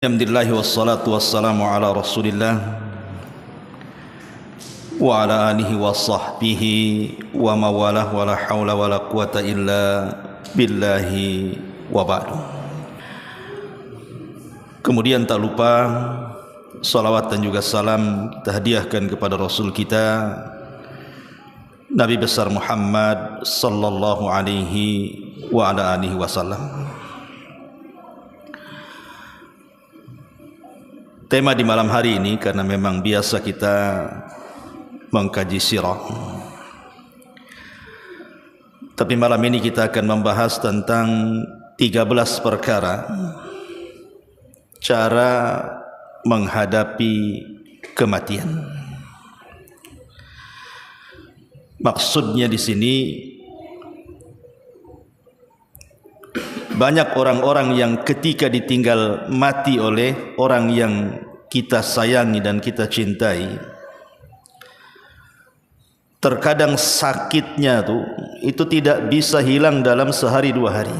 Alhamdulillah wassalatu wassalamu ala Rasulillah wa ala alihi wa sahbihi wa mawalah wa la hawla wa la quwata illa billahi wa ba'du. Kemudian tak lupa salawat dan juga salam kita hadiahkan kepada Rasul kita Nabi besar Muhammad sallallahu alaihi wa ala alihi wasallam. Tema di malam hari ini, karena memang biasa kita mengkaji sirah, tapi malam ini kita akan membahas tentang 13 perkara cara menghadapi kematian. Maksudnya di sini banyak orang-orang yang ketika ditinggal mati oleh orang yang kita sayangi dan kita cintai, terkadang sakitnya itu tidak bisa hilang dalam sehari dua hari.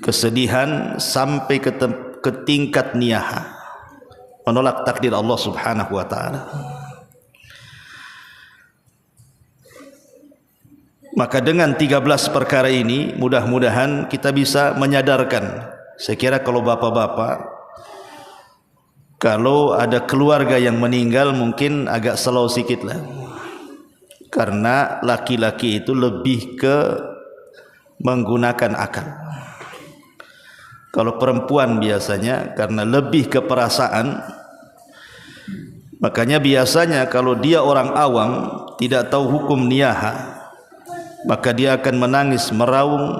Kesedihan sampai ke tingkat niyaha, menolak takdir Allah Subhanahu wa taala. Maka dengan 13 perkara ini mudah-mudahan kita bisa menyadarkan. Saya kira kalau bapak-bapak, kalau ada keluarga yang meninggal mungkin agak slow sikit lah, karena laki-laki itu lebih ke menggunakan akal. Kalau perempuan biasanya karena lebih ke perasaan, makanya biasanya kalau dia orang awam tidak tahu hukum niyaha, maka dia akan menangis, meraung,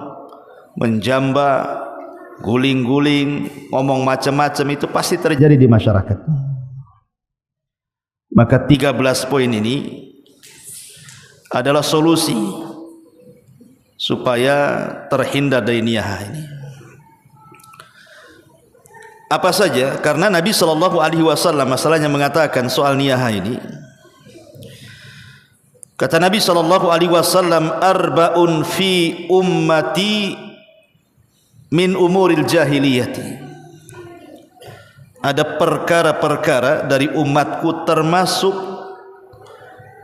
menjamba, guling-guling, ngomong macam-macam. Itu pasti terjadi di masyarakat. Maka 13 poin ini adalah solusi supaya terhindar dari niyaha ini. Apa saja? Karena Nabi SAW masalahnya mengatakan soal niyaha ini, kata Nabi SAW, arba'un fi ummati min umuril jahiliyati. Ada perkara-perkara dari umatku termasuk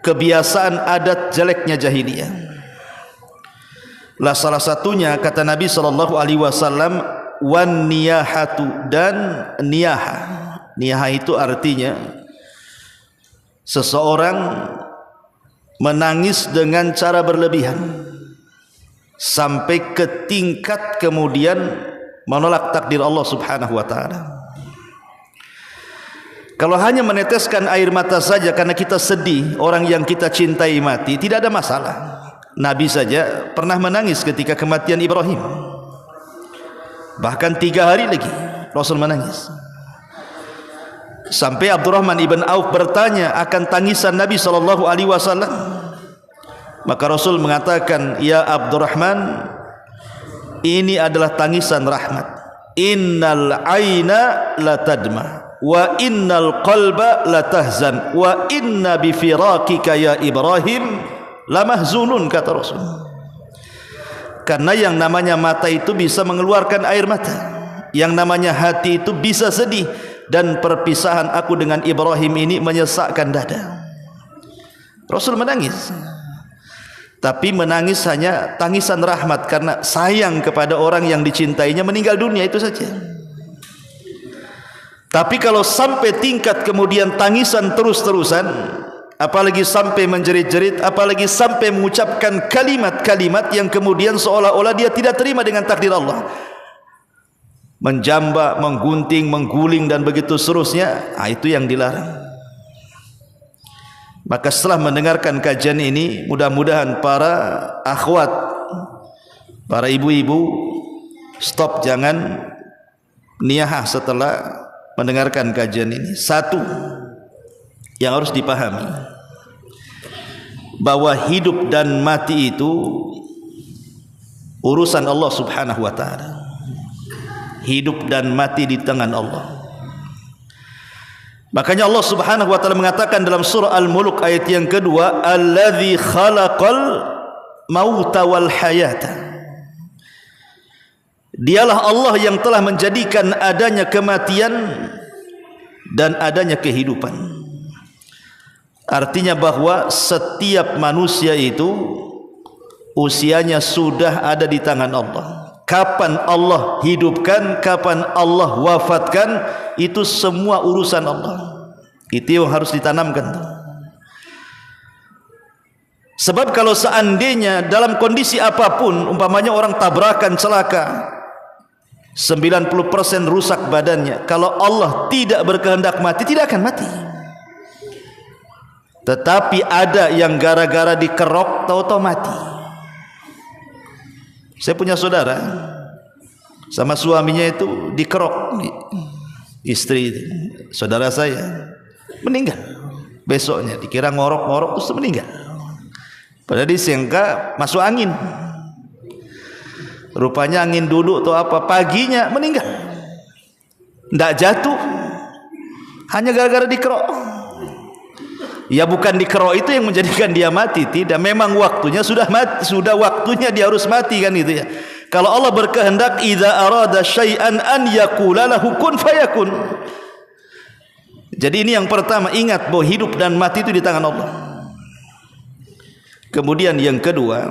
kebiasaan adat jeleknya jahiliyah. Lah salah satunya kata Nabi SAW, wan niyahatu, dan niyaha. Niyaha itu artinya seseorang menangis dengan cara berlebihan sampai ke tingkat kemudian menolak takdir Allah Subhanahu wa taala. Kalau hanya meneteskan air mata saja karena kita sedih orang yang kita cintai mati, tidak ada masalah. Nabi saja pernah menangis ketika kematian Ibrahim. Bahkan 3 hari lagi Rasul menangis. Sampai Abdurrahman ibn Auf bertanya akan tangisan Nabi SAW. Maka Rasul mengatakan, ya Abdurrahman, ini adalah tangisan rahmat. Innal aina la tadma wa innal qalba la tahzan wa inna bi firaqika ya Ibrahim la mahzunun, kata Rasul. Karena yang namanya mata itu bisa mengeluarkan air mata, yang namanya hati itu bisa sedih, dan perpisahan aku dengan Ibrahim ini menyesakkan dada. Rasul menangis, tapi menangis hanya tangisan rahmat karena sayang kepada orang yang dicintainya meninggal dunia, itu saja. Tapi kalau sampai tingkat kemudian tangisan terus-terusan, apalagi sampai menjerit-jerit, apalagi sampai mengucapkan kalimat-kalimat yang kemudian seolah-olah dia tidak terima dengan takdir Allah, menjamba, menggunting, mengguling dan begitu seterusnya, itu yang dilarang. Maka setelah mendengarkan kajian ini, mudah-mudahan para akhwat, para ibu-ibu, stop, jangan niyahah setelah mendengarkan kajian ini. Satu yang harus dipahami, bahwa hidup dan mati itu urusan Allah Subhanahu wa taala. Hidup dan mati di tangan Allah. Makanya Allah Subhanahu wa taala mengatakan dalam surah Al-Mulk ayat yang kedua, alladzi khalaqal mauta wal hayata. Dialah Allah yang telah menjadikan adanya kematian dan adanya kehidupan. Artinya bahwa setiap manusia itu usianya sudah ada di tangan Allah. Kapan Allah hidupkan, kapan Allah wafatkan, itu semua urusan Allah. Itu yang harus ditanamkan. Sebab kalau seandainya dalam kondisi apapun, umpamanya orang tabrakan, celaka, 90% rusak badannya, kalau Allah tidak berkehendak mati, tidak akan mati. Tetapi ada yang gara-gara dikerok tahu-tahu mati. Saya punya saudara, sama suaminya itu dikerok, istri saudara saya meninggal. Besoknya dikira ngorok-ngorok terus meninggal. Padahal disangka masuk angin. Rupanya angin duduk atau apa, paginya meninggal. Tidak jatuh, hanya gara-gara dikerok. Ya bukan dikerok itu yang menjadikan dia mati, tidak. Memang waktunya sudah mati, sudah waktunya dia harus mati kan itu ya. Kalau Allah berkehendak, idza arada syai'an an yaqula lahu kun fayakun. Jadi ini yang pertama, ingat bahwa hidup dan mati itu di tangan Allah. Kemudian yang kedua,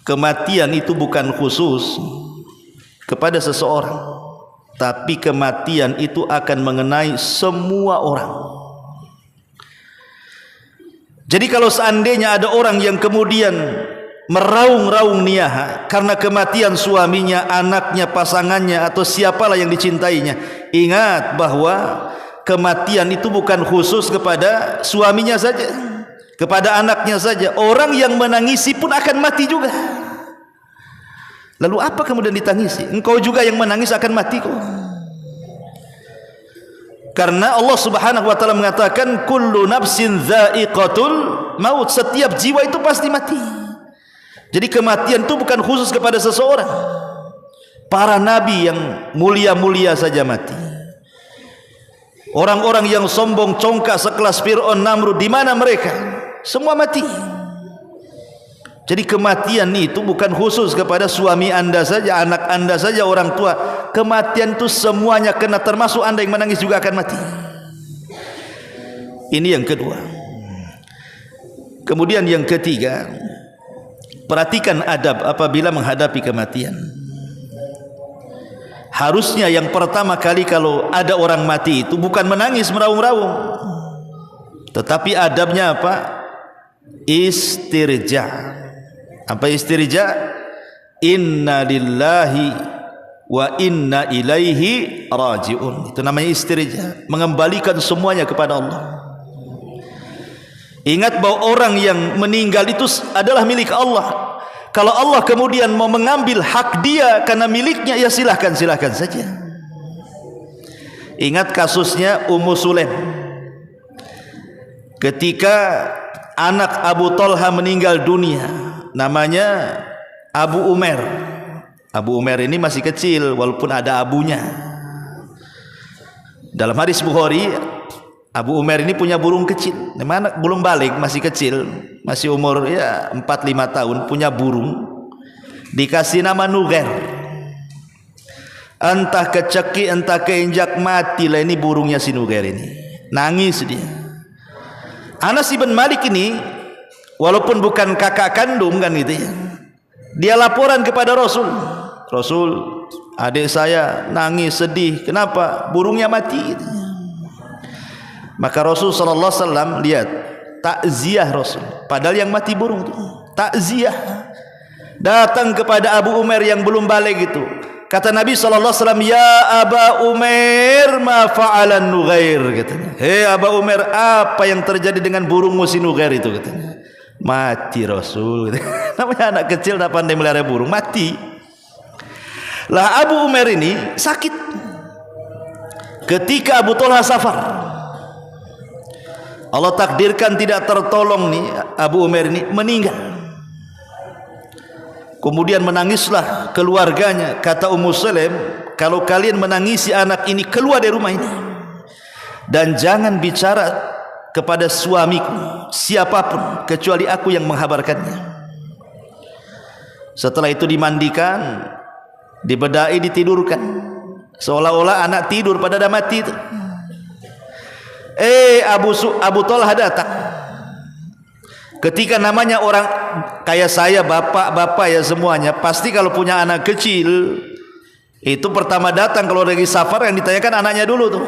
kematian itu bukan khusus kepada seseorang, tapi kematian itu akan mengenai semua orang. Jadi kalau seandainya ada orang yang kemudian meraung-raung niyaha karena kematian suaminya, anaknya, pasangannya, atau siapalah yang dicintainya, ingat bahwa kematian itu bukan khusus kepada suaminya saja, kepada anaknya saja. Orang yang menangisi pun akan mati juga. Lalu apa kemudian ditangisi? Engkau juga yang menangis akan mati kok. Karena Allah Subhanahu wa taala mengatakan kullu nafsin dha'iqatul maut, setiap jiwa itu pasti mati. Jadi kematian itu bukan khusus kepada seseorang. Para nabi yang mulia-mulia saja mati. Orang-orang yang sombong congkak sekelas Fir'aun, Namrud, di mana mereka? Semua mati. Jadi kematian itu bukan khusus kepada suami anda saja, anak anda saja, orang tua. Kematian itu semuanya kena, termasuk anda yang menangis juga akan mati. Ini yang kedua. Kemudian yang ketiga, perhatikan adab apabila menghadapi kematian. Harusnya yang pertama kali kalau ada orang mati itu bukan menangis meraung-raung, tetapi adabnya apa? Istirja. Apa istirja? Inna lillahi wa inna ilaihi raji'un. Itu namanya istirja, mengembalikan semuanya kepada Allah. Ingat bahwa orang yang meninggal itu adalah milik Allah. Kalau Allah kemudian mau mengambil hak dia karena miliknya, ya silahkan saja. Ingat kasusnya Ummu Sulaim ketika anak Abu Talha meninggal dunia, namanya Abu Umair. Abu Umair ini masih kecil walaupun ada abunya. Dalam hadis Bukhari, Abu Umair ini punya burung kecil. Memang belum balik, masih kecil, masih umur ya 4-5 tahun, punya burung. Dikasih nama Nugair. Entah kecekik, entah keinjak, matilah ini burungnya si Nugair ini. Nangis dia. Anas bin Malik ini walaupun bukan kakak kandung kan gitu ya, dia laporan kepada Rasul. Rasul, adik saya nangis sedih. Kenapa? Burungnya mati. Maka Rasul sallallahu alaihi wasallam lihat takziah Rasul. Padahal yang mati burung itu takziah. Datang kepada Abu Umair yang belum balik itu. Kata Nabi sallallahu alaihi wasallam, "Ya Aba Umair, ma fa'alan Nugair?" katanya. "Hei Aba Umair, apa yang terjadi dengan burungmu si Nugair itu?" katanya. Mati Rasul. Namanya anak kecil tak pandai melihara burung, mati. Lah Abu Umair ini sakit. Ketika Abu Talha safar, Allah takdirkan tidak tertolong nih, Abu Umair ini meninggal. Kemudian menangislah keluarganya. Kata Ummu Sulaim, kalau kalian menangisi anak ini, keluar dari rumah ini dan jangan bicara kepada suamiku siapapun kecuali aku yang menghabarkannya. Setelah itu dimandikan, dibedai, ditidurkan, seolah-olah anak tidur pada dah mati itu. Abu Talha datang. Ketika namanya orang kayak saya, bapak-bapak ya semuanya, pasti kalau punya anak kecil itu pertama datang kalau lagi safar yang ditanyakan anaknya dulu tuh,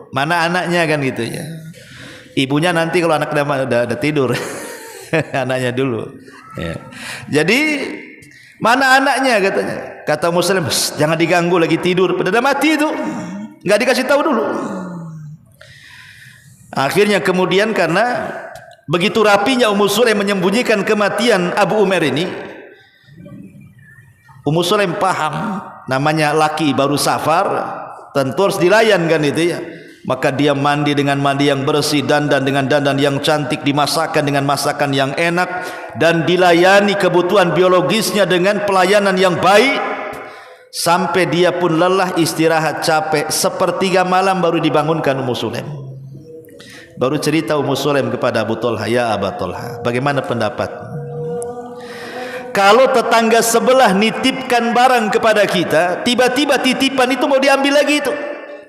mana anaknya kan gitu ya. Ibunya nanti kalau anak udah tidur anaknya dulu ya. Jadi mana anaknya katanya, kata Muslim, jangan diganggu lagi tidur, udah mati itu, nggak dikasih tahu dulu. Akhirnya kemudian karena begitu rapinya Ummu Sulaim menyembunyikan kematian Abu Umair ini, Ummu Sulaim paham namanya laki baru safar tentu harus dilayan kan itu ya. Maka dia mandi dengan mandi yang bersih, dandan dengan dandan yang cantik, dimasakkan dengan masakan yang enak, dan dilayani kebutuhan biologisnya dengan pelayanan yang baik, sampai dia pun lelah, istirahat, capek, sepertiga malam baru dibangunkan Ummu Sulaim. Baru cerita Ummu Sulaim kepada Abu Talha, ya Aba Talha, bagaimana pendapat? Kalau tetangga sebelah nitipkan barang kepada kita, tiba-tiba titipan itu mau diambil lagi itu,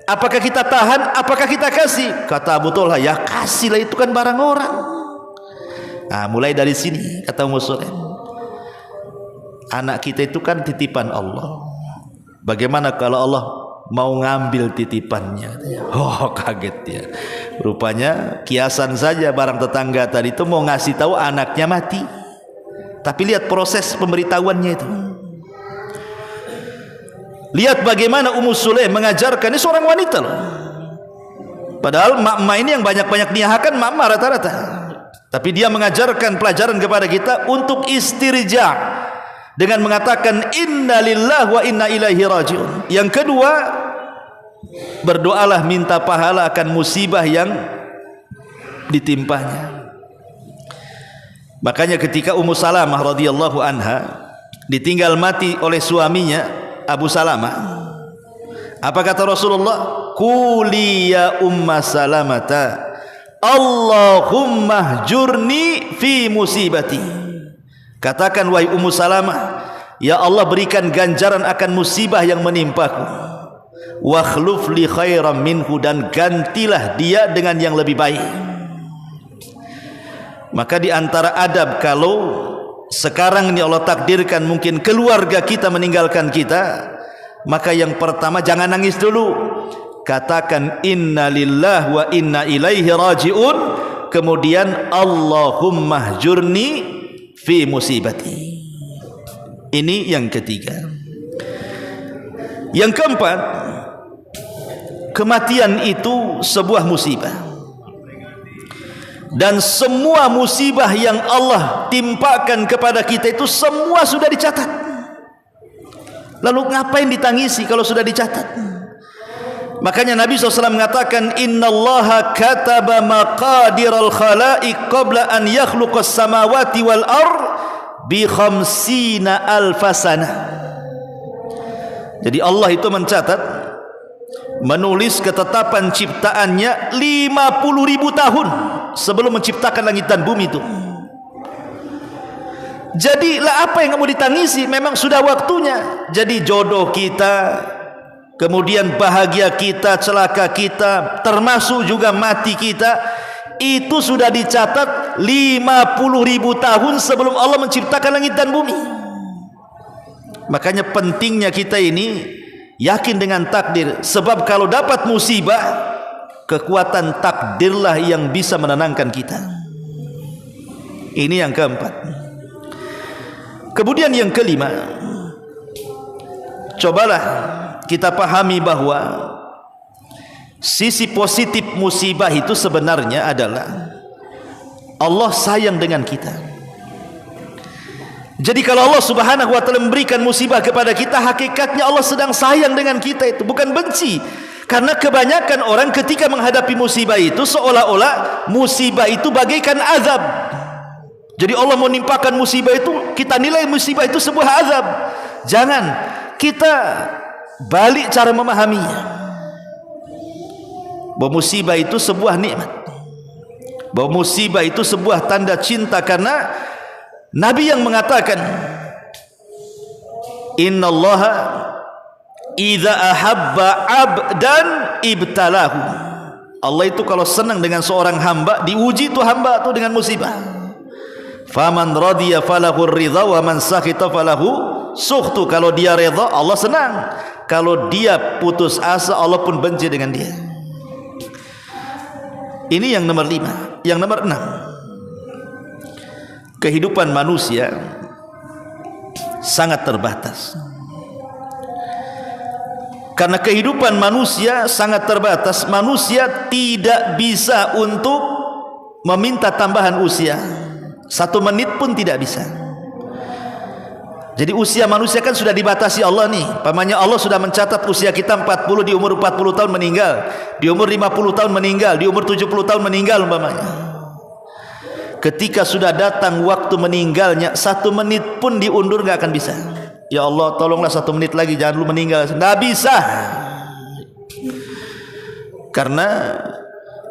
apakah kita tahan? Apakah kita kasih? Kata Abu Talha, ya kasihlah, itu kan barang orang. Nah, mulai dari sini kata Ummu Sulaim, anak kita itu kan titipan Allah. Bagaimana kalau Allah mau ngambil titipannya? Oh, kaget dia. Rupanya kiasan saja barang tetangga tadi itu mau ngasih tahu anaknya mati. Tapi lihat proses pemberitahuannya itu. Lihat bagaimana Ummu Sulaim mengajarkan, ini seorang wanita loh. Padahal mak-mak ini yang banyak-banyak niahakan mak-mak rata-rata. Tapi dia mengajarkan pelajaran kepada kita untuk istirja dengan mengatakan inna lillahi wa inna ilaihi rajiun. Yang kedua, berdoalah minta pahala akan musibah yang ditimpanya. Makanya ketika Ummu Salamah radhiyallahu anha ditinggal mati oleh suaminya Abu Salamah, apa kata Rasulullah? Quli ya Umma Salamata Allahumma hjurni fi musibati. Katakan wahai Ummu Salamah, ya Allah berikan ganjaran akan musibah yang menimpaku, wa khluf li khairam minhu, dan gantilah dia dengan yang lebih baik. Maka di antara adab kalau sekarang ini Allah takdirkan mungkin keluarga kita meninggalkan kita, maka yang pertama jangan nangis dulu, katakan inna lillahi wa inna ilaihi rajiun, kemudian Allahumma hjurni fi musibati. Ini yang ketiga. Yang keempat, kematian itu sebuah musibah, dan semua musibah yang Allah timpakan kepada kita itu semua sudah dicatat. Lalu ngapain ditangisi kalau sudah dicatat? Makanya Nabi SAW mengatakan innallaha kataba maqadiral khalaiq qabla an yakhluqas samawati wal ard bi 50,000 sana. Jadi Allah itu mencatat, menulis ketetapan ciptaannya 50.000 tahun sebelum menciptakan langit dan bumi itu. Jadi lah apa yang kamu ditangisi? Memang sudah waktunya. Jadi jodoh kita, kemudian bahagia kita, celaka kita, termasuk juga mati kita, itu sudah dicatat 50.000 tahun sebelum Allah menciptakan langit dan bumi. Makanya pentingnya kita ini yakin dengan takdir, sebab kalau dapat musibah, kekuatan takdirlah yang bisa menenangkan kita. Ini yang keempat. Kemudian yang kelima, cobalah kita pahami bahwa sisi positif musibah itu sebenarnya adalah Allah sayang dengan kita. Jadi kalau Allah Subhanahu wa taala memberikan musibah kepada kita, hakikatnya Allah sedang sayang dengan kita, itu bukan benci. Karena kebanyakan orang ketika menghadapi musibah itu seolah-olah musibah itu bagaikan azab. Jadi Allah mau nimpakan musibah itu, kita nilai musibah itu sebuah azab. Jangan, kita balik cara memahaminya, bahwa musibah itu sebuah nikmat, bahwa musibah itu sebuah tanda cinta. Karena Nabi yang mengatakan innallaha idza ahabba abdan ibtalahu. Allah itu kalau senang dengan seorang hamba, diuji itu hamba itu dengan musibah. Faman radiya falahu ridha wa man sakhita falahu sukhtu. Kalau dia redha, Allah senang. Kalau dia putus asa, Allah pun benci dengan dia. Ini yang nomor 5. Yang nomor 6, kehidupan manusia sangat terbatas. Karena kehidupan manusia sangat terbatas, manusia tidak bisa untuk meminta tambahan usia. 1 menit pun tidak bisa. Jadi usia manusia kan sudah dibatasi Allah nih. Pamannya Allah sudah mencatat usia kita 40, di umur 40 tahun meninggal, di umur 50 tahun meninggal, di umur 70 tahun meninggal umpamanya. Ketika sudah datang waktu meninggalnya, 1 menit pun diundur nggak akan bisa. Ya Allah, tolonglah 1 menit lagi, jangan dulu meninggal. Nggak bisa. Karena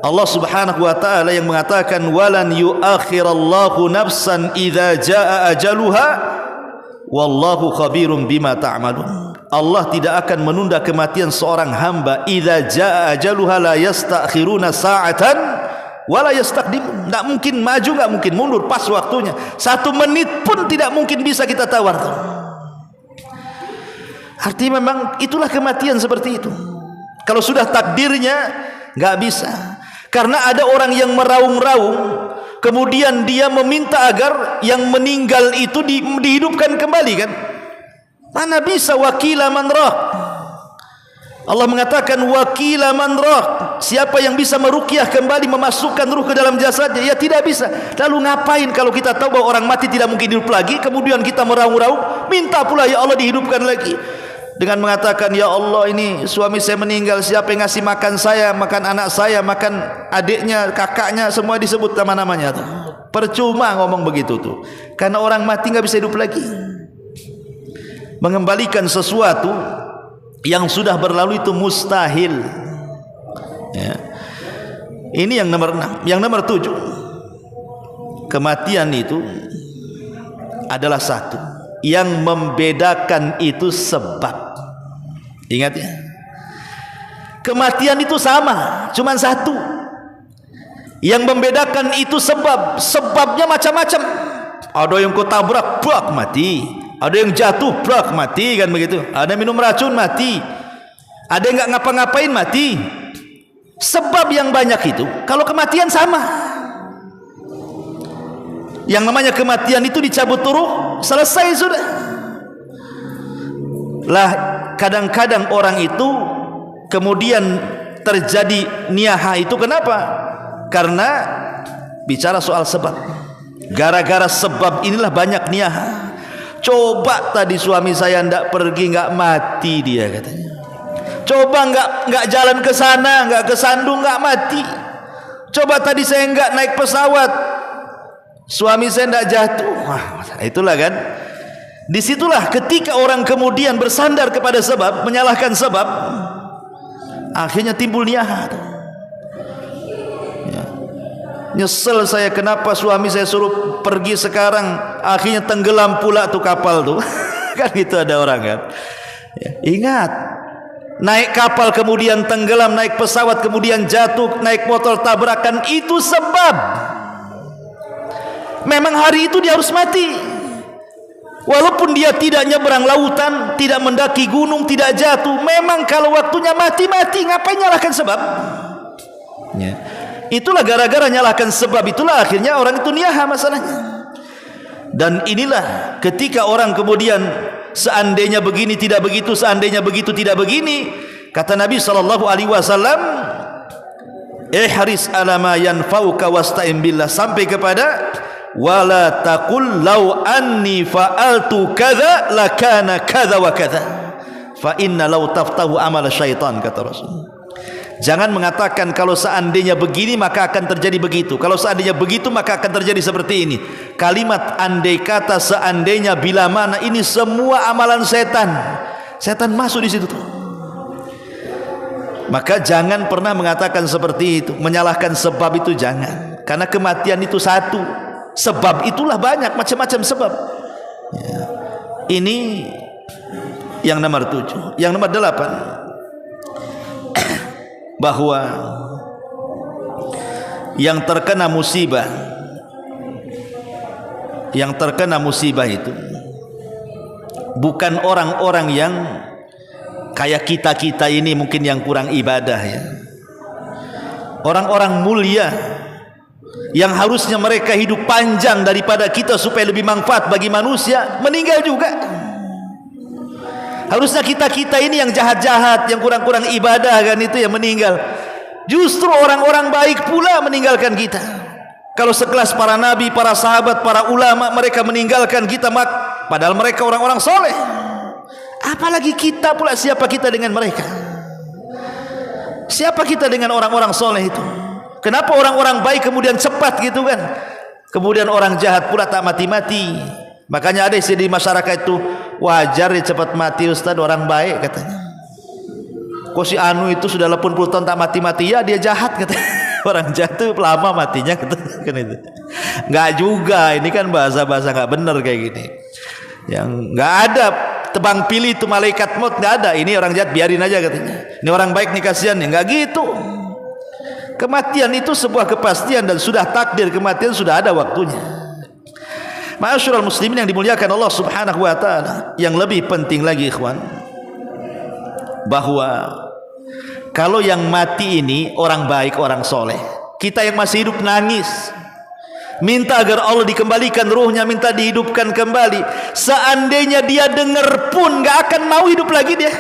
Allah Subhanahu wa taala yang mengatakan walan yuakhirallahu nafsan idza jaa ajaluha wallahu khabirum bima ta'malun. Allah tidak akan menunda kematian seorang hamba. Idza jaa ajaluha la yastakhiruna sa'atan wala yastaqdim. Enggak mungkin maju, enggak mungkin mundur, pas waktunya. 1 menit pun tidak mungkin bisa kita tawar. Artinya memang itulah kematian seperti itu. Kalau sudah takdirnya enggak bisa. Karena ada orang yang meraung-raung, kemudian dia meminta agar yang meninggal itu dihidupkan kembali kan? Mana bisa wakila man rah. Allah mengatakan wakila man rah. Siapa yang bisa meruqyah kembali, memasukkan ruh ke dalam jasadnya? Ya tidak bisa. Lalu ngapain kalau kita tahu bahwa orang mati tidak mungkin hidup lagi, kemudian kita meraung-raung, minta pula ya Allah dihidupkan lagi. Dengan mengatakan ya Allah ini suami saya meninggal, siapa yang ngasih makan saya, makan anak saya, makan adiknya, kakaknya, semua disebut nama-namanya tuh. Percuma ngomong begitu tuh. Karena orang mati nggak bisa hidup lagi. Mengembalikan sesuatu yang sudah berlalu itu mustahil. Ya. Ini yang nomor 6. Yang nomor 7, kematian itu adalah satu. Yang membedakan itu sebab. Ingat ya, kematian itu sama, cuma satu. Yang membedakan itu sebab. Sebabnya macam-macam. Ada yang kau tabrak, brak, mati. Ada yang jatuh, brak, mati, kan begitu. Ada minum racun, mati. Ada yang nggak ngapa-ngapain, mati. Sebab yang banyak itu. Kalau kematian sama. Yang namanya kematian itu dicabut ruh, selesai sudah. Lah kadang-kadang orang itu kemudian terjadi niyaha itu kenapa? Karena bicara soal sebab. Gara-gara sebab inilah banyak niyaha. Coba tadi suami saya ndak pergi, nggak mati dia katanya. Coba nggak jalan ke sana, nggak ke Sandung, nggak mati. Coba tadi saya nggak naik pesawat, suami saya ndak jatuh. Wah, itulah kan. Disitulah ketika orang kemudian bersandar kepada sebab, menyalahkan sebab, akhirnya timbul niyaha. Ya. Nyesel saya kenapa suami saya suruh pergi sekarang, akhirnya tenggelam pula tuh kapal tuh. Kan itu ada orang kan. Ya. Ingat, naik kapal kemudian tenggelam, naik pesawat kemudian jatuh, naik motor tabrakan, itu sebab. Memang hari itu dia harus mati. Walaupun dia tidak nyeberang lautan, tidak mendaki gunung, tidak jatuh, memang kalau waktunya mati, ngapain nyalahkan sebab? Ya. Itulah gara-gara nyalahkan sebab, itulah akhirnya orang itu niyaha masalahnya. Dan inilah ketika orang kemudian seandainya begini tidak begitu, seandainya begitu tidak begini, kata Nabi SAW, ihris ala ma yanfa'uka wasta'in billah, sampai kepada wala taqul law anni fa'altu kadza lakana kadza wa kadza fa inna law taftahu amal syaitan, kata Rasul. Jangan mengatakan kalau seandainya begini maka akan terjadi begitu, kalau seandainya begitu maka akan terjadi seperti ini. Kalimat andai kata, seandainya, bila mana, ini semua amalan setan. Setan masuk di situ tuh. Maka jangan pernah mengatakan seperti itu, menyalahkan sebab itu jangan. Karena kematian itu satu. Sebab itulah banyak macam-macam sebab. Ya. Ini Yang nomor 7. Yang nomor 8, bahwa yang terkena musibah itu bukan orang-orang yang kayak kita ini mungkin yang kurang ibadah ya. Orang-orang mulia yang harusnya mereka hidup panjang daripada kita supaya lebih manfaat bagi manusia, meninggal juga. Harusnya kita ini yang jahat-jahat, yang kurang-kurang ibadah kan, itu yang meninggal. Justru orang-orang baik pula meninggalkan kita. Kalau sekelas para nabi, para sahabat, para ulama, mereka meninggalkan kita, padahal mereka orang-orang soleh. Apalagi kita pula, siapa kita dengan mereka? Siapa kita dengan orang-orang soleh itu? Kenapa orang-orang baik kemudian cepat gitu kan? Kemudian orang jahat pula tak mati-mati. Makanya ada istilah di masyarakat itu, wajar dia cepat mati Ustaz, orang baik katanya. Kok si Anu itu sudah 80 tahun tak mati-mati? Ya dia jahat katanya. Orang jahat itu lama matinya katanya, kan itu. Enggak juga, ini kan bahasa-bahasa enggak benar kayak gini. Yang enggak ada tebang pilih itu malaikat maut, enggak ada. Ini orang jahat biarin aja katanya. Ini orang baik nih kasihan ya, enggak gitu. Kematian itu sebuah kepastian dan sudah takdir kematian, sudah ada waktunya. Ma'asyiral muslimin yang dimuliakan Allah Subhanahu wa taala, yang lebih penting lagi ikhwan, bahwa kalau yang mati ini orang baik, orang soleh, kita yang masih hidup nangis, minta agar Allah dikembalikan ruhnya, minta dihidupkan kembali. Seandainya dia dengar pun gak akan mau hidup lagi dia.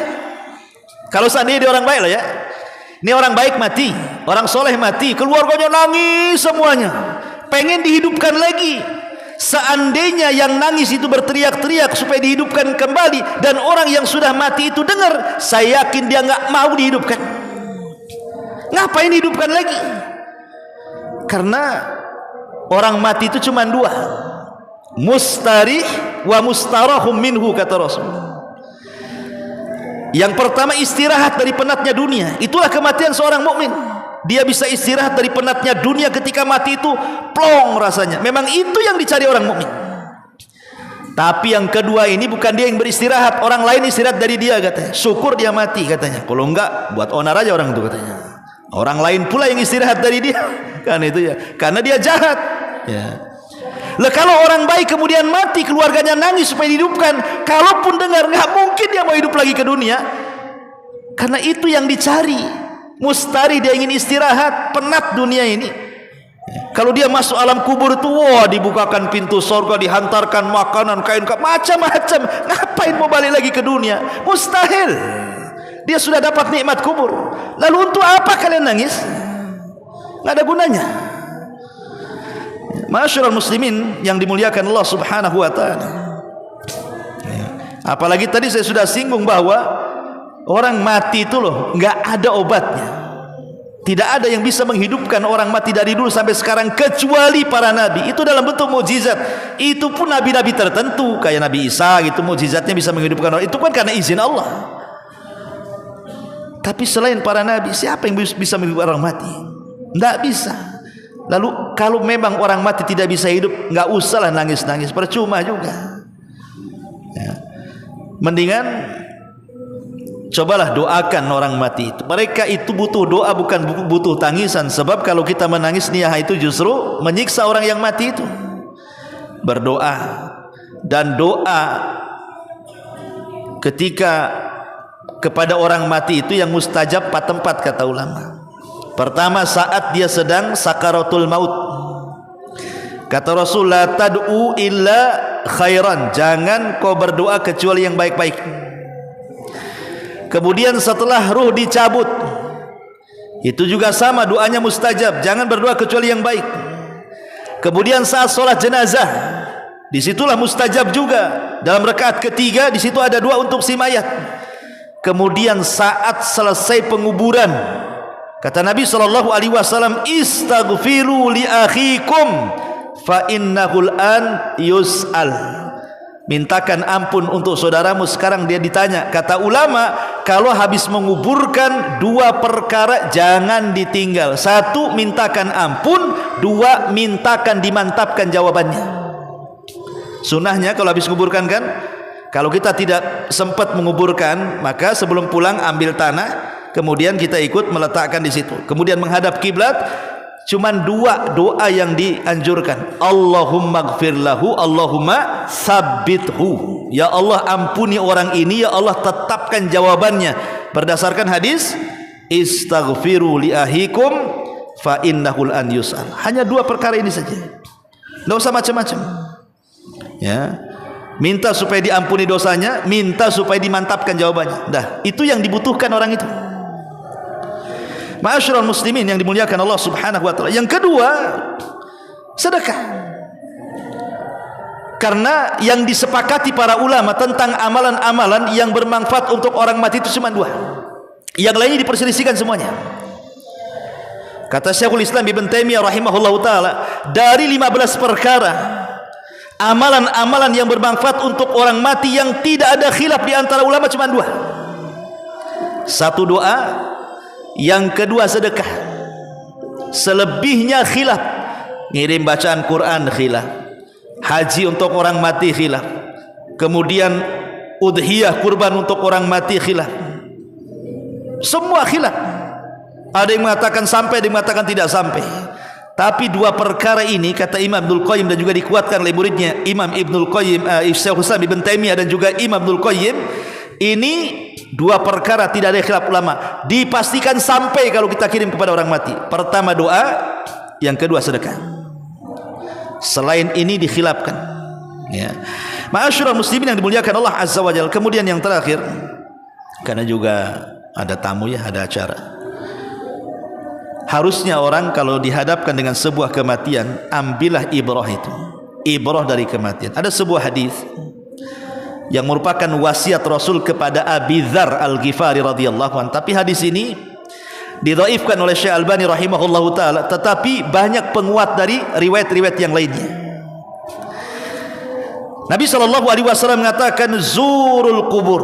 Kalau seandainya dia orang baik lah ya. Ini orang baik mati, orang soleh mati, keluarganya nangis semuanya, pengen dihidupkan lagi. Seandainya yang nangis itu berteriak-teriak supaya dihidupkan kembali, dan orang yang sudah mati itu dengar, saya yakin dia nggak mau dihidupkan. Ngapain dihidupkan lagi? Karena orang mati itu cuma dua, mustarih wa mustarahum minhu, kata Rasul. Yang pertama istirahat dari penatnya dunia. Itulah kematian seorang mukmin. Dia bisa istirahat dari penatnya dunia ketika mati itu plong rasanya. Memang itu yang dicari orang mukmin. Tapi yang kedua ini bukan dia yang beristirahat, orang lain istirahat dari dia katanya. Syukur dia mati katanya. Kalau enggak buat onar aja orang itu katanya. Orang lain pula yang istirahat dari dia. Kan itu ya. Karena dia jahat. Ya. Lah kalau orang baik kemudian mati, keluarganya nangis supaya dihidupkan, kalaupun dengar nggak mungkin dia mau hidup lagi ke dunia. Karena itu yang dicari. Mustari, dia ingin istirahat, penat dunia ini. Kalau dia masuk alam kubur itu, wah dibukakan pintu surga, dihantarkan makanan, kain, macam-macam. Ngapain mau balik lagi ke dunia? Mustahil. Dia sudah dapat nikmat kubur. Lalu untuk apa kalian nangis? Nggak ada gunanya. Ma'asyiral muslimin yang dimuliakan Allah Subhanahu wa taala. Apalagi tadi saya sudah singgung bahwa orang mati itu loh enggak ada obatnya. Tidak ada yang bisa menghidupkan orang mati dari dulu sampai sekarang kecuali para nabi. Itu dalam bentuk mukjizat. Itu pun nabi-nabi tertentu kayak Nabi Isa gitu, mukjizatnya bisa menghidupkan orang. Itu kan karena izin Allah. Tapi selain para nabi, siapa yang bisa menghidupkan orang mati? Enggak bisa. Lalu kalau memang orang mati tidak bisa hidup, nggak usahlah nangis-nangis, percuma juga ya. Mendingan cobalah doakan orang mati itu. Mereka itu butuh doa, bukan butuh tangisan. Sebab kalau kita menangis niyah itu justru menyiksa orang yang mati itu. Berdoa, dan doa ketika kepada orang mati itu yang mustajab 4 tempat kata ulama. Pertama, saat dia sedang sakaratul maut. Kata Rasul, la tad'u illa khairan, jangan kau berdoa kecuali yang baik-baik. Kemudian setelah ruh dicabut, itu juga sama, doanya mustajab, jangan berdoa kecuali yang baik. Kemudian saat sholat jenazah, disitulah mustajab juga. Dalam rakaat ketiga, disitu ada doa untuk si mayat. Kemudian saat selesai penguburan, kata Nabi SAW, istaghfiru li akhikum fa innahul an yus'al. Mintakan ampun untuk saudaramu, sekarang dia ditanya. Kata ulama, kalau habis menguburkan 2 perkara jangan ditinggal. 1, mintakan ampun. 2, mintakan dimantapkan jawabannya. Sunnahnya kalau habis menguburkan kan, Kalau kita tidak sempat menguburkan, maka sebelum pulang ambil tanah, kemudian kita ikut meletakkan di situ. Kemudian menghadap kiblat. Cuman dua doa yang dianjurkan. Allahumma gfir lahu, Allahumma sabbithu. Ya Allah ampuni orang ini, ya Allah tetapkan jawabannya. Berdasarkan hadis, istaghfiru li ahikum fa innahul an yus'al. Hanya dua perkara ini saja. Tidak usah macam-macam. Ya. Minta supaya diampuni dosanya, minta supaya dimantapkan jawabannya. Dah, itu yang dibutuhkan orang itu. Ma'asyiral muslimin yang dimuliakan Allah Subhanahu wa taala. Yang kedua, sedekah. Karena yang disepakati para ulama tentang amalan-amalan yang bermanfaat untuk orang mati itu cuma dua. Yang lainnya diperselisihkan semuanya. Kata Syekhul Islam Ibn Taimiyah rahimahullahu taala, dari 15 perkara amalan-amalan yang bermanfaat untuk orang mati yang tidak ada khilaf di antara ulama cuma dua. Satu doa, yang kedua sedekah. Selebihnya khilaf. Ngirim bacaan Quran khilaf, haji untuk orang mati khilaf, kemudian udhiyah kurban untuk orang mati khilaf. Semua khilaf. Ada yang mengatakan sampai, ada yang mengatakan tidak sampai. Tapi dua perkara ini kata Imam Ibnul Qayyim dan juga dikuatkan oleh muridnya Imam Ibnul Qayyim, Syekhul Islam Ibn Taimiyah dan juga Imam Ibnul Qayyim, ini dua perkara tidak ada khilaf ulama, dipastikan sampai kalau kita kirim kepada orang mati. Pertama doa, yang kedua sedekah. Selain ini dikhilafkan. Ya. Ma'asyiral muslimin yang dimuliakan Allah Azza wa Jalla. Kemudian yang terakhir, karena juga ada tamu ya, ada acara. Harusnya orang kalau dihadapkan dengan sebuah kematian, ambillah ibrah itu. Ibrah dari kematian. Ada sebuah hadis yang merupakan wasiat Rasul kepada Abi Dzar Al-Ghifari radhiyallahu anhu. Tapi hadis ini didhaifkan oleh Syekh Albani rahimahullahu taala, tetapi banyak penguat dari riwayat-riwayat yang lainnya. Nabi sallallahu alaihi wasallam mengatakan, zurul kubur,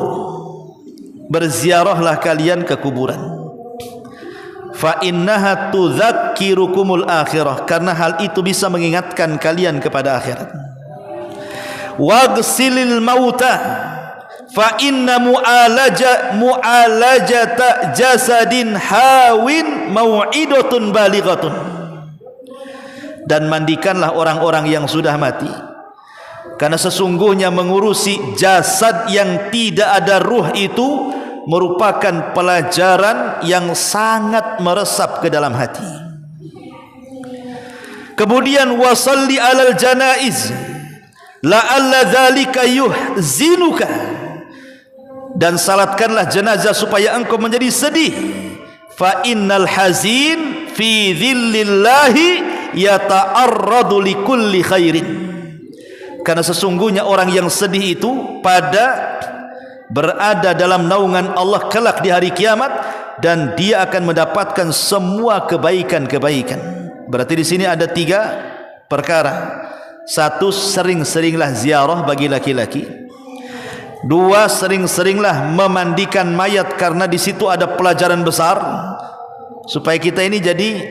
berziarahlah kalian ke kuburan. Fa innaha tudzakkirukumul akhirah, karena hal itu bisa mengingatkan kalian kepada akhirat. Waghsilil mauta fa inna mu'alajata jasadin hawin mau'idatun balighatun. Dan mandikanlah orang-orang yang sudah mati, karena sesungguhnya mengurusi jasad yang tidak ada ruh itu merupakan pelajaran yang sangat meresap ke dalam hati. Kemudian wasalli alal janaiz la'alla dzalika yuhzinuka, dan salatkanlah jenazah supaya engkau menjadi sedih. Fa innal hazin fi dhillillahi yata'arradu likulli khairin, karena sesungguhnya orang yang sedih itu berada dalam naungan Allah kelak di hari kiamat, dan dia akan mendapatkan semua kebaikan-kebaikan. Berarti di sini ada 3 perkara. 1, sering-seringlah ziarah bagi laki-laki. 2, sering-seringlah memandikan mayat, karena di situ ada pelajaran besar supaya kita ini jadi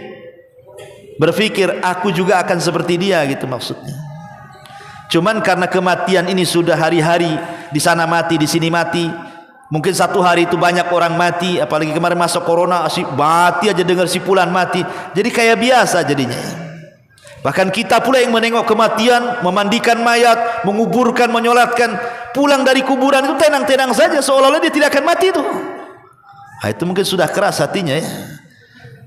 berpikir aku juga akan seperti dia, gitu maksudnya. Cuman karena kematian ini sudah hari-hari, di sana mati, di sini mati. Mungkin satu hari itu banyak orang mati, apalagi kemarin masa corona, si mati aja dengar si fulan mati. Jadi kayak biasa jadinya. Bahkan kita pula yang menengok kematian, memandikan mayat, menguburkan, menyolatkan, pulang dari kuburan itu tenang-tenang saja, seolah-olah dia tidak akan mati itu. Nah, itu mungkin sudah keras hatinya ya.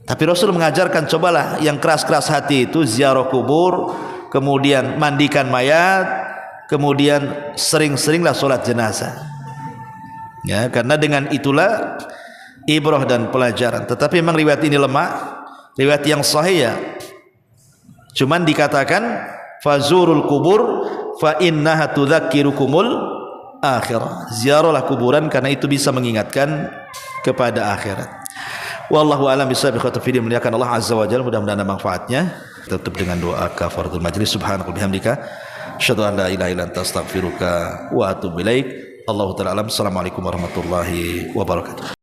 Tapi Rasul mengajarkan, cobalah yang keras-keras hati itu ziarah kubur, kemudian mandikan mayat, kemudian sering-seringlah sholat jenazah. Ya, karena dengan itulah ibrah dan pelajaran. Tetapi memang riwayat ini lemah, riwayat yang sahih ya. Cuman dikatakan fazurul kubur fa innaha tudzakkirukumul akhirah. Ziarahlah kuburan karena itu bisa mengingatkan kepada akhirat. Wallahu a'lam bishawab. Ikhwati muliakan Allah azza wa jalla, mudah-mudahan ada manfaatnya. Tutup dengan doa kafaratul majlis. Subhanakallahumma bihamdika asyhadu an la ilaha illa anta astaghfiruka wa atubu ilaik. Allahu ta'ala alam. Assalamualaikum warahmatullahi wabarakatuh.